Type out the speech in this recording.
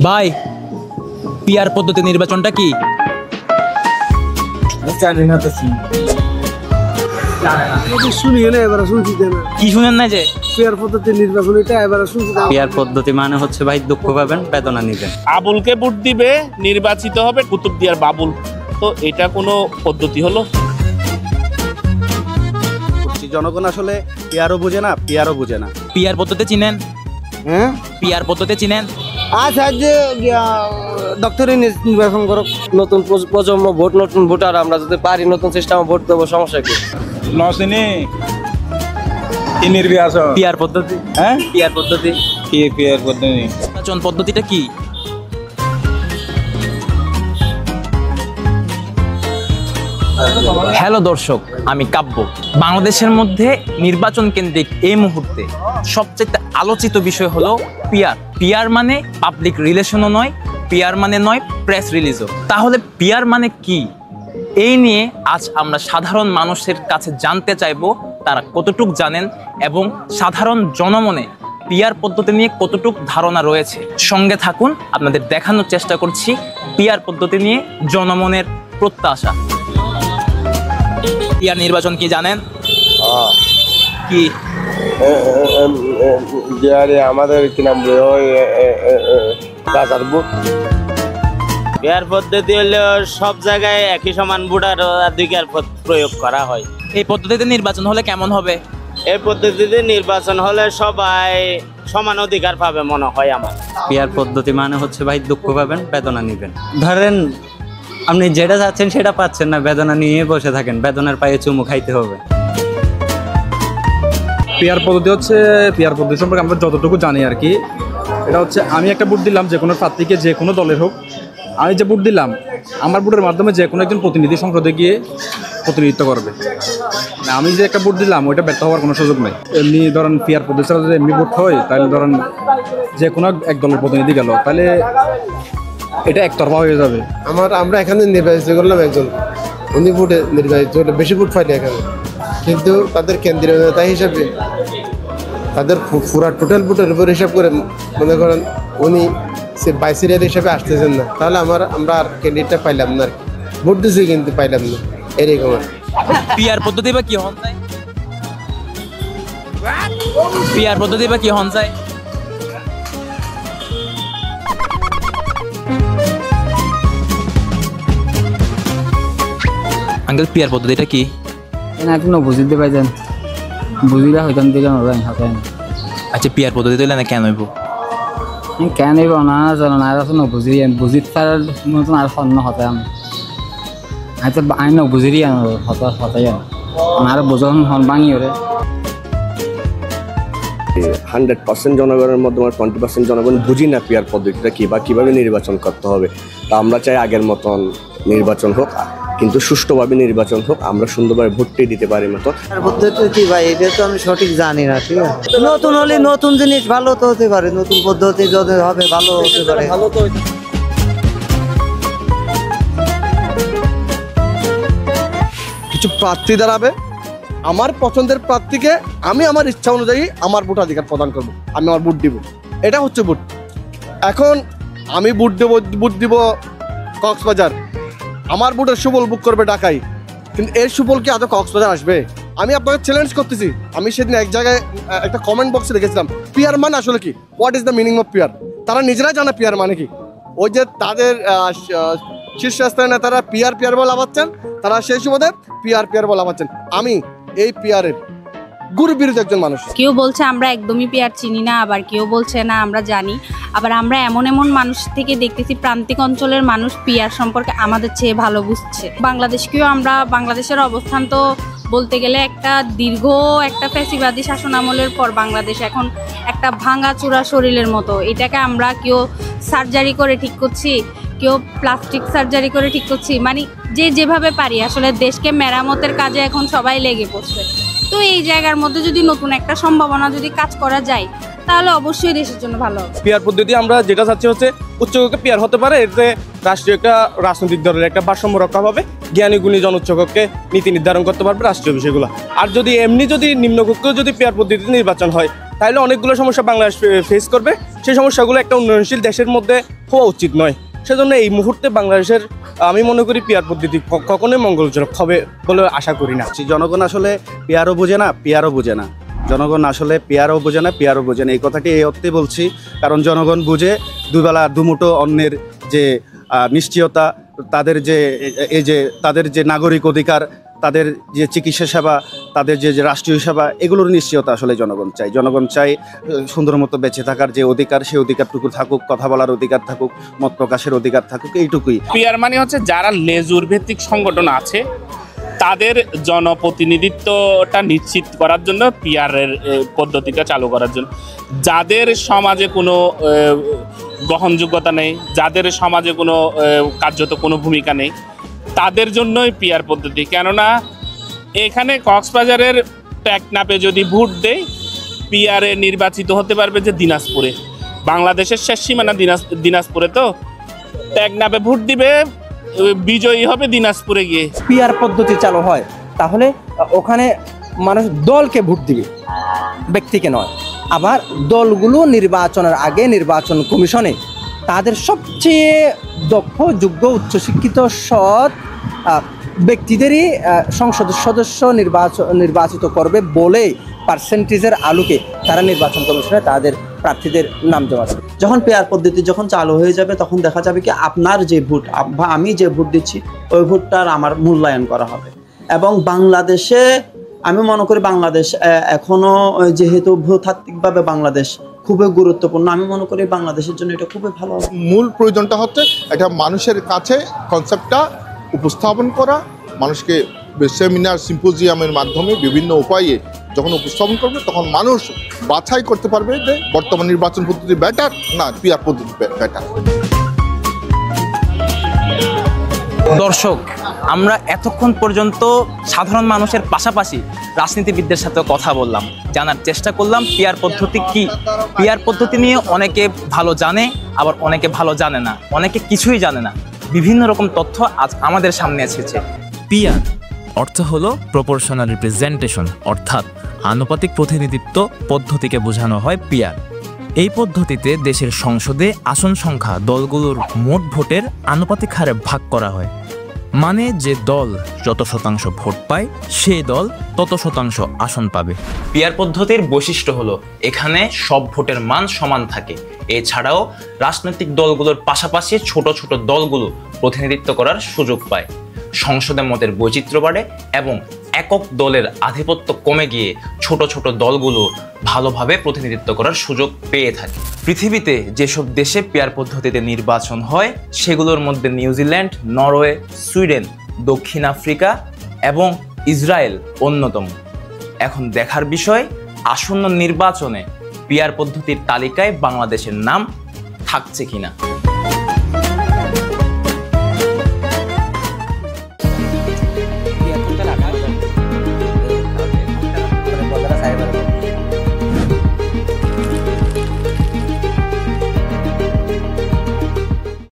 ভাই, পিআর পদ্ধতি নির্বাচনটা কি? জানি না তো কি শুনেন না যে পিআর পদ্ধতি নির্বাচন এটা এবারে শুনছি। পিআর পদ্ধতি মানে হচ্ছে ভাই দুঃখ পাবেন বেদনা নিবেন। আবুলকে ভোট দিবে, নির্বাচিত হবে কুতুবদিয়ার বাবুল। তো এটা কোনো পদ্ধতি হলো? জনগণ আসলে পিআরও বুঝে না, পিআরও বুঝে না। পিআর পদ্ধতি চিনেন? হ্যাঁ, পিআর পদ্ধতি চিনেন? আচ্ছা যে ডক্টরি নির্বাচন করো, নতুন প্রজন্ম ভোট, নতুন ভোটার আমরা যদি পারি নতুন সিস্টেমে ভোট দেবো, সমস্যা কি? নসিনি কি নির্বাচন? পিআর পদ্ধতি। হ্যাঁ, পিআর পদ্ধতি কি পিআর পদ্ধতি? নির্বাচন পদ্ধতিটা কি? হ্যালো দর্শক, আমি কাব্য। বাংলাদেশের মধ্যে নির্বাচন কেন্দ্রিক এই মুহূর্তে সবচেয়ে আলোচিত বিষয় হলো পিআর। পিআর মানে পাবলিক রিলেশনও নয়, পিআর মানে নয় প্রেস রিলিজও। তাহলে পিআর মানে কি? এই নিয়ে আজ আমরা সাধারণ মানুষের কাছে জানতে চাইবো তারা কতটুক জানেন এবং সাধারণ জনমনে পিআর পদ্ধতি নিয়ে কতটুক ধারণা রয়েছে। সঙ্গে থাকুন, আপনাদের দেখানোর চেষ্টা করছি পিআর পদ্ধতি নিয়ে জনমনের প্রত্যাশা। পিআর নির্বাচন কি জানেন? কি আমাদের কি নাম পিআর পদ্ধতি হলো সব জায়গায় একই সমান ভোটার অধিকার প্রয়োগ করা হয়। এই পদ্ধতিতে নির্বাচন হলে কেমন হবে? এই পদ্ধতিতে নির্বাচন হলে সবাই সমান অধিকার পাবে মনে হয় আমার। পিআর পদ্ধতি মানে হচ্ছে ভাই দুঃখ পাবেন বেদনা নিবেন। ধরেন আপনি যেটা চাচ্ছেন সেটা পাচ্ছেন না, বেদনা নিয়ে বসে থাকেন, বেদনার পায়ে চুমু খাইতে হবে। পিআর পদ্ধতি হচ্ছে, পিআর পদ্ধতি সম্পর্কে আমরা যতটুকু জানি আর কি, এটা হচ্ছে আমি একটা ভোট দিলাম যে কোনো প্রার্থীকে, যে কোনো দলের হোক। আমি যে ভোট দিলাম, আমার ভোটের মাধ্যমে যে কোনো একজন প্রতিনিধি সংসদে গিয়ে প্রতিনিধিত্ব করবে। আমি যে একটা ভোট দিলাম ওইটা ব্যর্থ হওয়ার কোনো সুযোগ নেই। এমনি ধরেন পিআর পদ্ধতি যদি এমনি ভোট হয়, তাহলে ধরেন যে কোনো এক দলের প্রতিনিধি গেল, তাহলে এটা একতরফা হয়ে যাবে। আমরা এখানে নির্বাচিত করলাম একজন, উনি ভোটে নির্বাচিত হলে বেশি ভোট পাইনি এখানে, কিন্তু তাদের কেন্দ্রীয় নেতা হিসাবে তাদের পুরা টোটাল ভোটের উপর হিসাব করে মনে করেন উনি সে বাইসিরিয়ার হিসাবে আসতেছেন না, তাহলে আমরা আর ক্যান্ডিডেটটা পাইলাম না, ভোট দিয়েছি কিন্তু পাইলাম না, এরকম আর। পিআর পদ্ধতি বা কি হন যায়? পিআর পদ্ধতি বা কি হন যায়? আঙ্কেল, পিআর পদ্ধতিটা কি? এখনো বুঝতে পাইছেন, বুঝিরা হইতাম দিকে হাতায়। আচ্ছা, পিআর পদ্ধতি দিলে না কেন হইব? কেন হইব না জানো না, আর বুঝি বুঝি তার মতন আর স্বর্ণ হতাম হয়তো আইন বুঝিরি হতাই আর বোঝন হন ভাঙি ওরে। 100% জনগণের মধ্যে 20% জনগণ বুঝি না পিআর পদ্ধতিটা কি বা কীভাবে নির্বাচন করতে হবে। তা আমরা চাই আগের মতন নির্বাচন হোক, কিন্তু সুষ্ঠুভাবে নির্বাচন হোক, আমরা সুন্দরভাবে ভোটটি দিতে পারি মতো। পদ্ধতি কি ভাই, এটা তো আমি সঠিক জানি না। ঠিক আছে, নতুন হলে নতুন জিনিস ভালো তো হতে পারে, নতুন পদ্ধতি যদি হবে ভালো হতে পারে। ভালো তো কিছু প্রার্থী দাঁড়াবে, আমার পছন্দের প্রার্থীকে আমি আমার ইচ্ছা অনুযায়ী আমার ভোটাধিকার প্রদান করব, আমি আমার ভোট দিব, এটা হচ্ছে ভোট। এখন আমি ভোট দিব কক্সবাজার, আমার ভোটের সুফল বুক করবে ঢাকায়, কিন্তু এর সুফল কি আদৌ কক্সবাজার আসবে? আমি আপনাকে চ্যালেঞ্জ করতেছি। আমি সেদিন এক জায়গায় একটা কমেন্ট বক্সে লিখেছিলাম পিআর মানে আসলে কি, what is the meaning of PR. তারা নিজেরাই জানে পিআর মানে কি। ওই যে তাদের শীর্ষস্থানীয় নেতারা পিআর বলে লাভাচ্ছেন, তারা সেই সুবাদে পিআর বলে লাভাচ্ছেন। আমি এই পিআরের গুরু বিরোধী একজন মানুষ। কেউ বলছে আমরা একদমই পিআর চিনি না, আবার কেউ বলছে না আমরা জানি। আবার আমরা এমন মানুষ থেকে দেখতেছি প্রান্তিক অঞ্চলের মানুষ পিআর সম্পর্কে আমাদের চেয়ে ভালো বুঝছে। বাংলাদেশকেও আমরা, বাংলাদেশের অবস্থান তো বলতে গেলে একটা দীর্ঘ একটা ফ্যাসিবাদী শাসনামলের পর বাংলাদেশ এখন একটা ভাঙাচোরা শরীরের মতো। এটাকে আমরা কেউ সার্জারি করে ঠিক করছি, কেউ প্লাস্টিক সার্জারি করে ঠিক করছি, মানে যেভাবে পারি আসলে দেশকে মেরামতের কাজে এখন সবাই লেগে পড়ছে। তো এই জায়গার মধ্যে যদি নতুন একটা সম্ভাবনা যদি কাজ করা যায়, তাহলে অবশ্যই দেশের জন্য ভালো হবে। পিয়ার পদ্ধতি আমরা যেটা চাচ্ছি হচ্ছে উচ্চকক্ষে পিয়ার হতে পারে, এতে রাষ্ট্রীয় একটা রাজনৈতিক দলের একটা ভারসাম্য রক্ষা পাবে, জ্ঞানী গুণী জন উচ্চকক্ষে নীতি নির্ধারণ করতে পারবে রাষ্ট্রীয় বিষয়গুলো। আর যদি এমনি যদি নিম্নকক্ষেও যদি পিয়ার পদ্ধতিতে নির্বাচন হয় তাহলে অনেকগুলো সমস্যা বাংলাদেশ ফেস করবে, সেই সমস্যাগুলো একটা উন্নয়নশীল দেশের মধ্যে হওয়া উচিত নয়। সেজন্য এই মুহূর্তে বাংলাদেশের আমি মনে করি পিয়ার পদ্ধতি কখনোই মঙ্গলজনক হবে বলে আশা করি না। জনগণ আসলে পিয়ারও বোঝে না, পিয়ারও বোঝে না। জনগণ আসলে পিয়ারও বোঝে না, পিয়ারও বোঝে না। এই কথাটি এই অর্থে বলছি কারণ জনগণ বুঝে দুবেলা দুমুঠো অন্যের যে নিশ্চয়তা, তাদের যে এই যে তাদের যে নাগরিক অধিকার, তাদের যে চিকিৎসা সেবা, তাদের যে রাষ্ট্রীয় সেবা, এগুলোর নিশ্চয়তা আসলে জনগণ চাই। জনগণ চাই সুন্দর মতো বেঁচে থাকার যে অধিকার, সেই অধিকারটুকু থাকুক, কথা বলার অধিকার থাকুক, মত প্রকাশের অধিকার থাকুক, এইটুকুই। পিয়ার মানে হচ্ছে যারা লেজুর ভিত্তিক সংগঠন আছে তাদের জনপ্রতিনিধিত্বটা নিশ্চিত করার জন্য পিয়ারের পদ্ধতিটা চালু করার জন্য, যাদের সমাজে কোনো গ্রহণযোগ্যতা নেই, যাদের সমাজে কোনো কার্যত কোনো ভূমিকা নেই, তাদের জন্যই পিয়ার পদ্ধতি। কেননা এখানে কক্সবাজারের টেকনাফে যদি ভোট দেয়, পিয়ারে নির্বাচিত হতে পারবে যে দিনাজপুরে, বাংলাদেশের শেষ সীমানা দিনাজপুরে, তো টেকনাফে ভোট দিবে, বিজয়ী হবে দিনাজপুরে গিয়ে। পিয়ার পদ্ধতি চালু হয় তাহলে ওখানে মানুষ দলকে ভোট দিবে, ব্যক্তিকে নয়। আবার দলগুলো নির্বাচনের আগে নির্বাচন কমিশনে তাদের সবচেয়ে দক্ষ, যোগ্য, উচ্চশিক্ষিত, সৎ ব্যক্তিদেরই সংসদ সদস্য নির্বাচিত করবে বলে পার্সেন্টেজের আলোকে তারা নির্বাচন কমিশনে তাদের প্রার্থীদের নাম জমা দেবে। যখন পেয়ার পদ্ধতি যখন চালু হয়ে যাবে তখন দেখা যাবে কি আপনার যে ভোট বা আমি যে ভোট দিচ্ছি ওই ভোটটার আমার মূল্যায়ন করা হবে। এবং বাংলাদেশে আমি মনে করি বাংলাদেশ এখনো যেহেতু ভূতাত্ত্বিকভাবে বাংলাদেশ খুবই গুরুত্বপূর্ণ, আমি মনে করি বাংলাদেশের জন্য এটা খুবই ভালো হবে। মূল প্রয়োজনটা হচ্ছে এটা মানুষের কাছে কনসেপ্টটা উপস্থাপন করা, মানুষকে সেমিনার সিম্পোজিয়ামের মাধ্যমে বিভিন্ন উপায়ে যখন উপস্থাপন করবে তখন মানুষ বাছাই করতে পারবে যে বর্তমান নির্বাচন পদ্ধতি বেটার না পিয়ার পদ্ধতি বেটার। দর্শক, আমরা এতক্ষণ পর্যন্ত সাধারণ মানুষের পাশাপাশি রাজনীতিবিদদের সাথে কথা বললাম, জানার চেষ্টা করলাম পিয়ার পদ্ধতি কি। পিয়ার পদ্ধতি নিয়ে অনেকে ভালো জানে, আবার অনেকে ভালো জানে না, অনেকে কিছুই জানে না। বিভিন্ন রকম তথ্য আজ আমাদের সামনে এসেছে। পিয়ার অর্থ হলো প্রপোর্শনাল রিপ্রেজেন্টেশন, অর্থাৎ আনুপাতিক প্রতিনিধিত্ব পদ্ধতিকে বোঝানো হয় পিয়ার। এই পদ্ধতিতে দেশের সংসদে আসন সংখ্যা দলগুলোর মোট ভোটের আনুপাতিক হারে ভাগ করা হয়। মানে যে দল যত শতাংশ ভোট পায় সেই দল তত শতাংশ আসন পাবে। পিয়ার পদ্ধতির বৈশিষ্ট্য হলো এখানে সব ভোটের মান সমান থাকে। এছাড়াও রাজনৈতিক দলগুলোর পাশাপাশি ছোট ছোট দলগুলো প্রতিনিধিত্ব করার সুযোগ পায়। সংসদে মতের বৈচিত্র্য বাড়ে এবং একক দলের আধিপত্য কমে গিয়ে ছোট ছোট দলগুলো ভালোভাবে প্রতিনিধিত্ব করার সুযোগ পেয়ে থাকে। পৃথিবীতে যেসব দেশে পিয়ার পদ্ধতিতে নির্বাচন হয় সেগুলোর মধ্যে নিউজিল্যান্ড, নরওয়ে, সুইডেন, দক্ষিণ আফ্রিকা এবং ইসরায়েল অন্যতম। এখন দেখার বিষয় আসন্ন নির্বাচনে পিয়ার পদ্ধতির তালিকায় বাংলাদেশের নাম থাকছে কিনা।